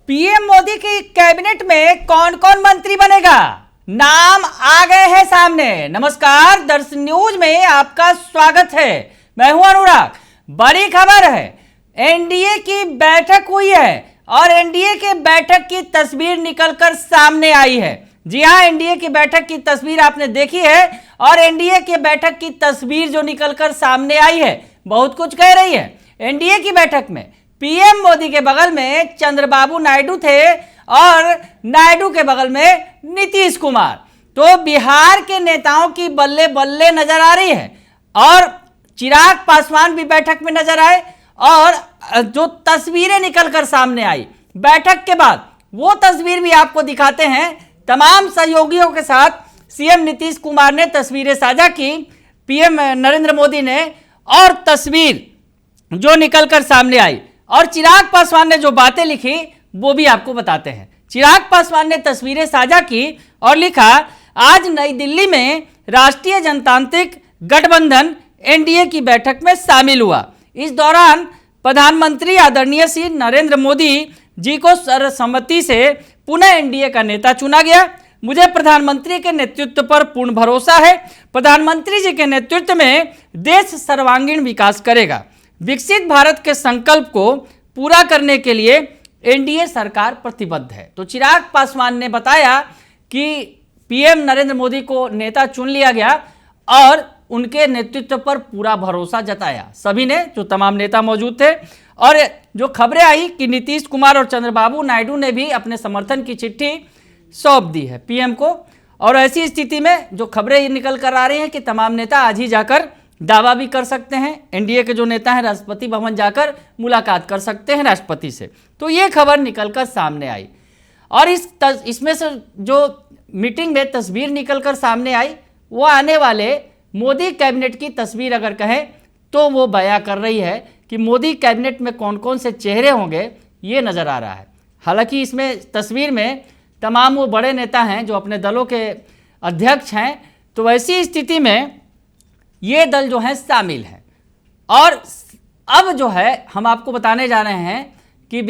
PM Modi की cabinet में कौन कौन मंत्री बनेगा, नाम आ गए हैं सामने। नमस्कार, दर्शन न्यूज में आपका स्वागत है। मैं हूं अनुराग। बड़ी खबर है, एनडीए की बैठक हुई है और एनडीए के बैठक की तस्वीर निकलकर सामने आई है। जी हां, एनडीए की बैठक की तस्वीर आपने देखी है और एनडीए की बैठक की तस्वीर जो निकलकर सामने आई है बहुत कुछ कह रही है। एनडीए की बैठक में पीएम मोदी के बगल में चंद्रबाबू नायडू थे और नायडू के बगल में नीतीश कुमार। तो बिहार के नेताओं की बल्ले बल्ले नजर आ रही है और चिराग पासवान भी बैठक में नजर आए और जो तस्वीरें निकलकर सामने आई बैठक के बाद वो तस्वीर भी आपको दिखाते हैं। तमाम सहयोगियों के साथ सीएम नीतीश कुमार ने तस्वीरें साझा की, पीएम नरेंद्र मोदी ने, और तस्वीर जो निकलकर सामने आई और चिराग पासवान ने जो बातें लिखी वो भी आपको बताते हैं। चिराग पासवान ने तस्वीरें साझा की और लिखा, आज नई दिल्ली में राष्ट्रीय जनतांत्रिक गठबंधन एनडीए की बैठक में शामिल हुआ। इस दौरान प्रधानमंत्री आदरणीय श्री नरेंद्र मोदी जी को सर्वसम्मति से पुनः एनडीए का नेता चुना गया। मुझे प्रधानमंत्री के नेतृत्व पर पूर्ण भरोसा है। प्रधानमंत्री जी के नेतृत्व में देश सर्वांगीण विकास करेगा। विकसित भारत के संकल्प को पूरा करने के लिए एनडीए सरकार प्रतिबद्ध है। तो चिराग पासवान ने बताया कि पीएम नरेंद्र मोदी को नेता चुन लिया गया और उनके नेतृत्व पर पूरा भरोसा जताया सभी ने, जो तमाम नेता मौजूद थे। और जो खबरें आई कि नीतीश कुमार और चंद्रबाबू नायडू ने भी अपने समर्थन की चिट्ठी सौंप दी है पीएम को। और ऐसी स्थिति में जो खबरें निकल कर आ रही हैं कि तमाम नेता आज ही जाकर दावा भी कर सकते हैं, एनडीए के जो नेता हैं राष्ट्रपति भवन जाकर मुलाकात कर सकते हैं राष्ट्रपति से। तो ये खबर निकलकर सामने आई और इसमें से जो मीटिंग में तस्वीर निकलकर सामने आई वो आने वाले मोदी कैबिनेट की तस्वीर अगर कहें तो वो बयां कर रही है कि मोदी कैबिनेट में कौन कौन से चेहरे होंगे ये नज़र आ रहा है। हालांकि इसमें तस्वीर में तमाम वो बड़े नेता हैं जो अपने दलों के अध्यक्ष हैं। तो वैसी स्थिति में ये दल जो है शामिल है। और अब जो है हम आपको बताने जा रहे हैं कि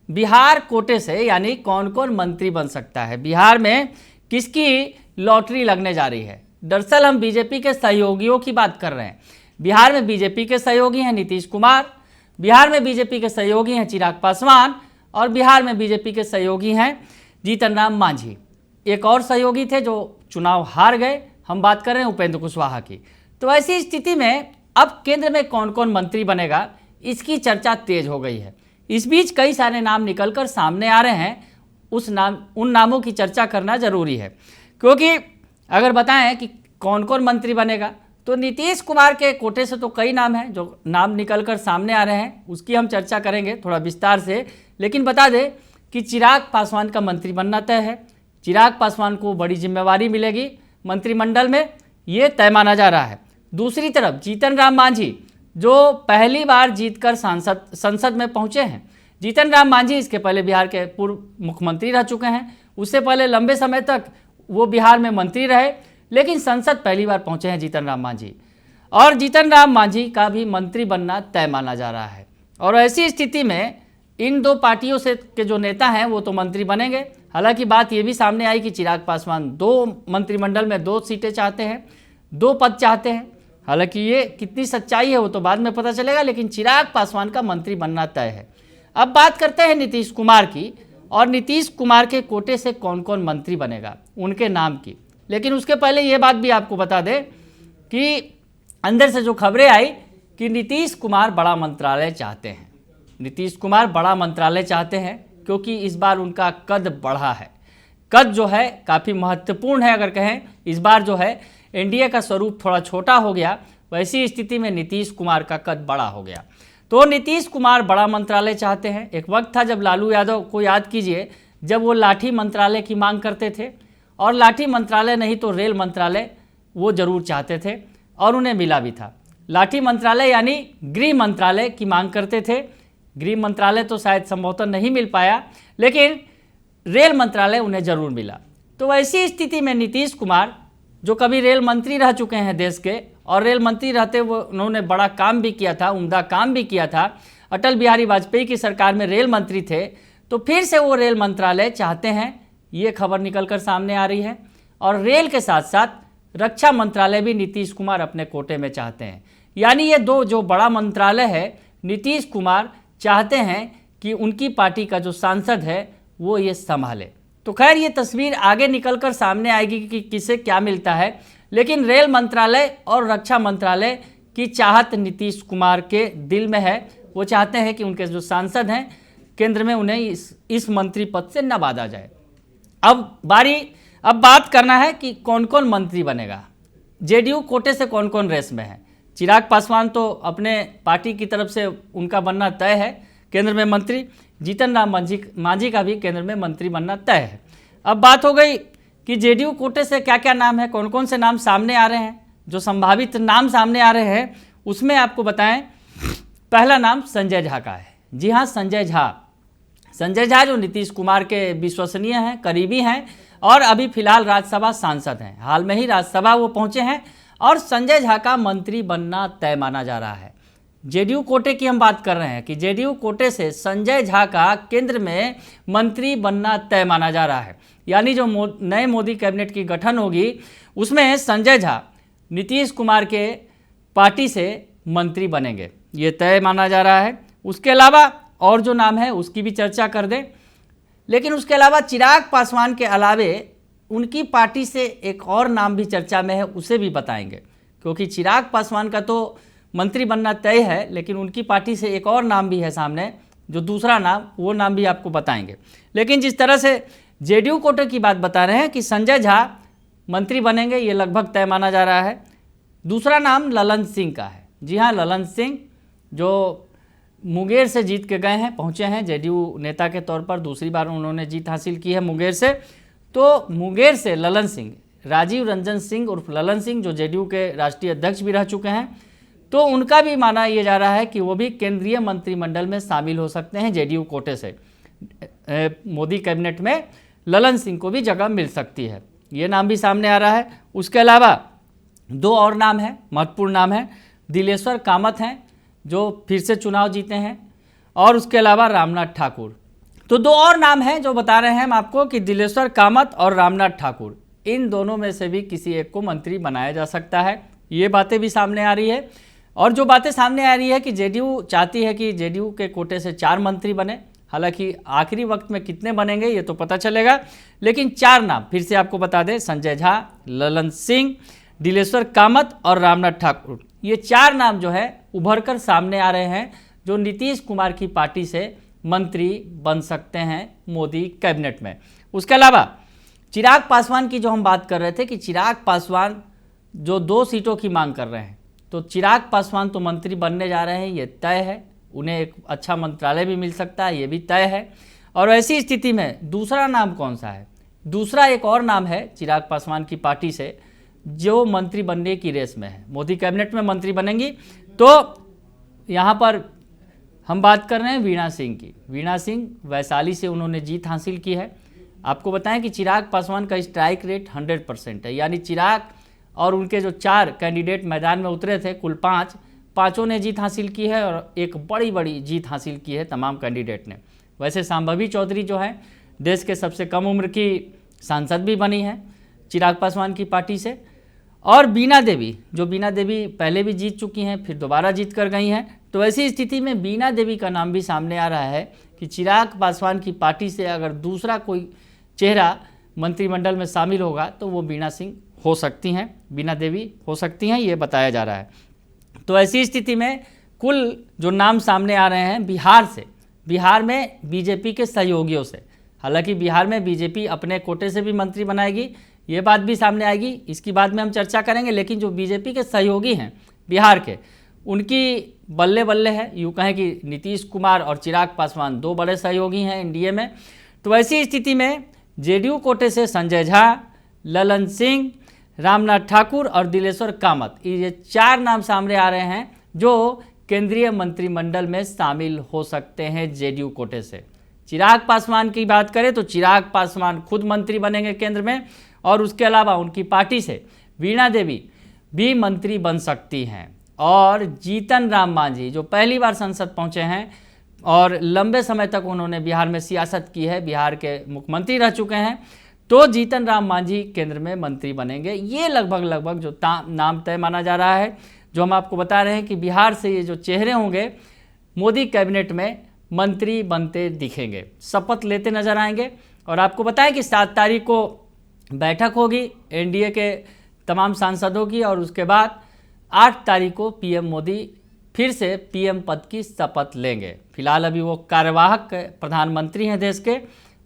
बिहार कोटे से यानी कौन कौन मंत्री बन सकता है, बिहार में किसकी लॉटरी लगने जा रही है। दरअसल हम बीजेपी के सहयोगियों की बात कर रहे हैं। बिहार में बीजेपी के सहयोगी हैं नीतीश कुमार, बिहार में बीजेपी के सहयोगी हैं चिराग पासवान और बिहार में बीजेपी के सहयोगी हैं जीतन राम मांझी। एक और सहयोगी थे जो चुनाव हार गए, हम बात कर रहे हैं उपेंद्र कुशवाहा की। तो ऐसी स्थिति में अब केंद्र में कौन कौन मंत्री बनेगा इसकी चर्चा तेज हो गई है। इस बीच कई सारे नाम निकलकर सामने आ रहे हैं, उन नामों की चर्चा करना जरूरी है। क्योंकि अगर बताएं कि कौन कौन मंत्री बनेगा तो नीतीश कुमार के कोटे से तो कई नाम हैं जो नाम निकलकर सामने आ रहे हैं, उसकी हम चर्चा करेंगे थोड़ा विस्तार से। लेकिन बता दें कि चिराग पासवान का मंत्री बनना तय है। चिराग पासवान को बड़ी जिम्मेवारी मिलेगी मंत्रिमंडल में, ये तय माना जा रहा है। दूसरी तरफ जीतन राम मांझी जो पहली बार जीतकर संसद में पहुंचे हैं। जीतन राम मांझी इसके पहले बिहार के पूर्व मुख्यमंत्री रह चुके हैं, उससे पहले लंबे समय तक वो बिहार में मंत्री रहे, लेकिन संसद पहली बार पहुंचे हैं जीतन राम मांझी। और जीतन राम मांझी का भी मंत्री बनना तय माना जा रहा है। और ऐसी स्थिति में इन दो पार्टियों से के जो नेता हैं वो तो मंत्री बनेंगे। हालांकि बात ये भी सामने आई कि चिराग पासवान 2 मंत्रिमंडल में 2 सीटें चाहते हैं, 2 पद चाहते हैं। हालांकि ये कितनी सच्चाई है वो तो बाद में पता चलेगा, लेकिन चिराग पासवान का मंत्री बनना तय है। अब बात करते हैं नीतीश कुमार की और नीतीश कुमार के कोटे से कौन कौन मंत्री बनेगा उनके नाम की। लेकिन उसके पहले ये बात भी आपको बता दें कि अंदर से जो खबरें आई कि नीतीश कुमार बड़ा मंत्रालय चाहते हैं। नीतीश कुमार बड़ा मंत्रालय चाहते हैं क्योंकि इस बार उनका कद बढ़ा है। कद जो है काफ़ी महत्वपूर्ण है। अगर कहें इस बार जो है एनडीए का स्वरूप थोड़ा छोटा हो गया, वैसी स्थिति में नीतीश कुमार का कद बड़ा हो गया। तो नीतीश कुमार बड़ा मंत्रालय चाहते हैं। एक वक्त था जब लालू यादव को याद कीजिए, जब वो लाठी मंत्रालय की मांग करते थे और लाठी मंत्रालय नहीं तो रेल मंत्रालय वो जरूर चाहते थे और उन्हें मिला भी था। लाठी मंत्रालय यानी गृह मंत्रालय की मांग करते थे। गृह मंत्रालय तो शायद संभवतः नहीं मिल पाया, लेकिन रेल मंत्रालय उन्हें जरूर मिला। तो ऐसी स्थिति में नीतीश कुमार जो कभी रेल मंत्री रह चुके हैं देश के, और रेल मंत्री रहते वो उन्होंने बड़ा काम भी किया था, उम्दा काम भी किया था। अटल बिहारी वाजपेयी की सरकार में रेल मंत्री थे, तो फिर से वो रेल मंत्रालय चाहते हैं, ये खबर निकलकर सामने आ रही है। और रेल के साथ साथ रक्षा मंत्रालय भी नीतीश कुमार अपने कोटे में चाहते हैं। यानी ये दो जो बड़ा मंत्रालय है, नीतीश कुमार चाहते हैं कि उनकी पार्टी का जो सांसद है वो ये संभाले। तो खैर ये तस्वीर आगे निकलकर सामने आएगी कि किसे क्या मिलता है, लेकिन रेल मंत्रालय और रक्षा मंत्रालय की चाहत नीतीश कुमार के दिल में है। वो चाहते हैं कि उनके जो सांसद हैं केंद्र में, उन्हें इस मंत्री पद से नवाजा जाए। अब बात करना है कि कौन कौन मंत्री बनेगा। जेडीयू कोटे से कौन कौन रेस में है। चिराग पासवान तो अपने पार्टी की तरफ से उनका बनना तय है केंद्र में मंत्री। जीतन राम मांझी का भी केंद्र में मंत्री बनना तय है। अब बात हो गई कि जेडीयू कोटे से क्या क्या नाम है, कौन कौन से नाम सामने आ रहे हैं। जो संभावित नाम सामने आ रहे हैं उसमें आपको बताएं, पहला नाम संजय झा का है। जी हाँ, संजय झा जो नीतीश कुमार के विश्वसनीय हैं, करीबी हैं और अभी फिलहाल राज्यसभा सांसद हैं। हाल में ही राज्यसभा वो पहुंचे हैं और संजय झा का मंत्री बनना तय माना जा रहा है। जेडीयू कोटे की हम बात कर रहे हैं कि जेडीयू कोटे से संजय झा का केंद्र में मंत्री बनना तय माना जा रहा है। यानी जो नए मोदी कैबिनेट की गठन होगी उसमें संजय झा नीतीश कुमार के पार्टी से मंत्री बनेंगे, ये तय माना जा रहा है। उसके अलावा और जो नाम है उसकी भी चर्चा कर दें, लेकिन उसके अलावा चिराग पासवान के अलावे उनकी पार्टी से एक और नाम भी चर्चा में है, उसे भी बताएंगे। क्योंकि चिराग पासवान का तो मंत्री बनना तय है, लेकिन उनकी पार्टी से एक और नाम भी है सामने, जो दूसरा नाम, वो नाम भी आपको बताएंगे। लेकिन जिस तरह से जेडीयू कोटे की बात बता रहे हैं कि संजय झा मंत्री बनेंगे, ये लगभग तय माना जा रहा है। दूसरा नाम ललन सिंह का है। जी हाँ, ललन सिंह जो मुंगेर से जीत के गए हैं, पहुंचे हैं जेडीयू नेता के तौर पर, दूसरी बार उन्होंने जीत हासिल की है मुंगेर से। तो मुंगेर से ललन सिंह, राजीव रंजन सिंह उर्फ ललन सिंह, जो जेडीयू के राष्ट्रीय अध्यक्ष भी रह चुके हैं, तो उनका भी माना यह जा रहा है कि वो भी केंद्रीय मंत्रिमंडल में शामिल हो सकते हैं जेडीयू कोटे से। मोदी कैबिनेट में ललन सिंह को भी जगह मिल सकती है, ये नाम भी सामने आ रहा है। उसके अलावा दो और नाम हैं, महत्वपूर्ण नाम हैं। दिलेश्वर कामत हैं जो फिर से चुनाव जीते हैं, और उसके अलावा रामनाथ ठाकुर। तो दो और नाम हैं जो बता रहे हैं हम आपको कि दिलेश्वर कामत और रामनाथ ठाकुर, इन दोनों में से भी किसी एक को मंत्री बनाया जा सकता है। ये बातें भी सामने आ रही है। और जो बातें सामने आ रही है कि जेडीयू चाहती है कि जेडीयू के कोटे से 4 मंत्री बने। हालांकि आखिरी वक्त में कितने बनेंगे ये तो पता चलेगा, लेकिन 4 नाम फिर से आपको बता दें, संजय झा, ललन सिंह, दिलेश्वर कामत और रामनाथ ठाकुर, ये 4 नाम जो है उभर कर सामने आ रहे हैं, जो नीतीश कुमार की पार्टी से मंत्री बन सकते हैं मोदी कैबिनेट में। उसके अलावा चिराग पासवान की जो हम बात कर रहे थे कि चिराग पासवान जो 2 सीटों की मांग कर रहे हैं, तो चिराग पासवान तो मंत्री बनने जा रहे हैं, ये तय है। उन्हें एक अच्छा मंत्रालय भी मिल सकता है, ये भी तय है। और ऐसी स्थिति में दूसरा नाम कौन सा है? दूसरा एक और नाम है चिराग पासवान की पार्टी से जो मंत्री बनने की रेस में है, मोदी कैबिनेट में मंत्री बनेंगी। तो यहाँ पर हम बात कर रहे हैं वीणा सिंह की। वीणा सिंह वैशाली से उन्होंने जीत हासिल की है। आपको बताएं कि चिराग पासवान का स्ट्राइक रेट 100% है, यानी चिराग और उनके जो 4 कैंडिडेट मैदान में उतरे थे, कुल 5, पाँचों ने जीत हासिल की है और एक बड़ी जीत हासिल की है तमाम कैंडिडेट ने। वैसे शांभवी चौधरी जो है देश के सबसे कम उम्र की सांसद भी बनी है चिराग पासवान की पार्टी से। और बीना देवी, जो बीना देवी पहले भी जीत चुकी हैं, फिर दोबारा जीत कर गई हैं। तो ऐसी स्थिति में बीना देवी का नाम भी सामने आ रहा है कि चिराग पासवान की पार्टी से अगर दूसरा कोई चेहरा मंत्रिमंडल में शामिल होगा तो वो बीना सिंह हो सकती हैं, बीना देवी हो सकती हैं, ये बताया जा रहा है। तो ऐसी स्थिति में कुल जो नाम सामने आ रहे हैं बिहार से, बिहार में बीजेपी के सहयोगियों से, हालांकि बिहार में बीजेपी अपने कोटे से भी मंत्री बनाएगी, ये बात भी सामने आएगी, इसकी बाद में हम चर्चा करेंगे। लेकिन जो बीजेपी के सहयोगी हैं बिहार के, उनकी बल्ले बल्ले है, यूँ कहें कि नीतीश कुमार और चिराग पासवान 2 बड़े सहयोगी हैं एनडीए में। तो ऐसी स्थिति में जेडीयू कोटे से संजय झा, ललन सिंह, रामनाथ ठाकुर और दिलेश्वर कामत, ये 4 नाम सामने आ रहे हैं जो केंद्रीय मंत्रिमंडल में शामिल हो सकते हैं जेडीयू कोटे से। चिराग पासवान की बात करें तो चिराग पासवान खुद मंत्री बनेंगे केंद्र में, और उसके अलावा उनकी पार्टी से वीणा देवी भी मंत्री बन सकती हैं। और जीतन राम मांझी जो पहली बार संसद पहुंचे हैं और लंबे समय तक उन्होंने बिहार में सियासत की है, बिहार के मुख्यमंत्री रह चुके हैं, तो जीतन राम मांझी केंद्र में मंत्री बनेंगे। ये लगभग जो नाम तय माना जा रहा है। जो हम आपको बता रहे हैं कि बिहार से ये जो चेहरे होंगे मोदी कैबिनेट में मंत्री बनते दिखेंगे, शपथ लेते नजर आएंगे। और आपको बताएं कि 7 तारीख को बैठक होगी एनडीए के तमाम सांसदों की, और उसके बाद 8 तारीख को पीएम मोदी फिर से पीएम पद की शपथ लेंगे। फिलहाल अभी वो कार्यवाहक प्रधानमंत्री हैं देश के,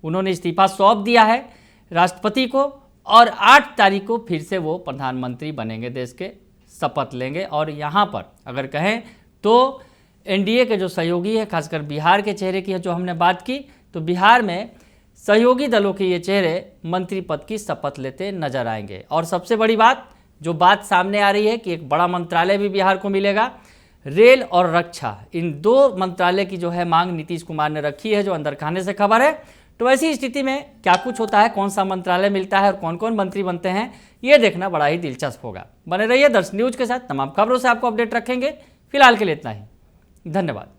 उन्होंने इस्तीफा सौंप दिया है राष्ट्रपति को, और 8 तारीख को फिर से वो प्रधानमंत्री बनेंगे, देश के शपथ लेंगे। और यहाँ पर अगर कहें तो एनडीए के जो सहयोगी है, खासकर बिहार के चेहरे की जो हमने बात की, तो बिहार में सहयोगी दलों के ये चेहरे मंत्री पद की शपथ लेते नजर आएंगे। और सबसे बड़ी बात जो बात सामने आ रही है कि एक बड़ा मंत्रालय भी बिहार को मिलेगा, रेल और रक्षा, इन 2 मंत्रालय की जो है मांग नीतीश कुमार ने रखी है, जो अंदर खाने से खबर है। तो ऐसी स्थिति में क्या कुछ होता है, कौन सा मंत्रालय मिलता है और कौन कौन मंत्री बनते हैं, ये देखना बड़ा ही दिलचस्प होगा। बने रहिए दर्शन न्यूज के साथ, तमाम खबरों से आपको अपडेट रखेंगे। फिलहाल के लिए इतना ही, धन्यवाद।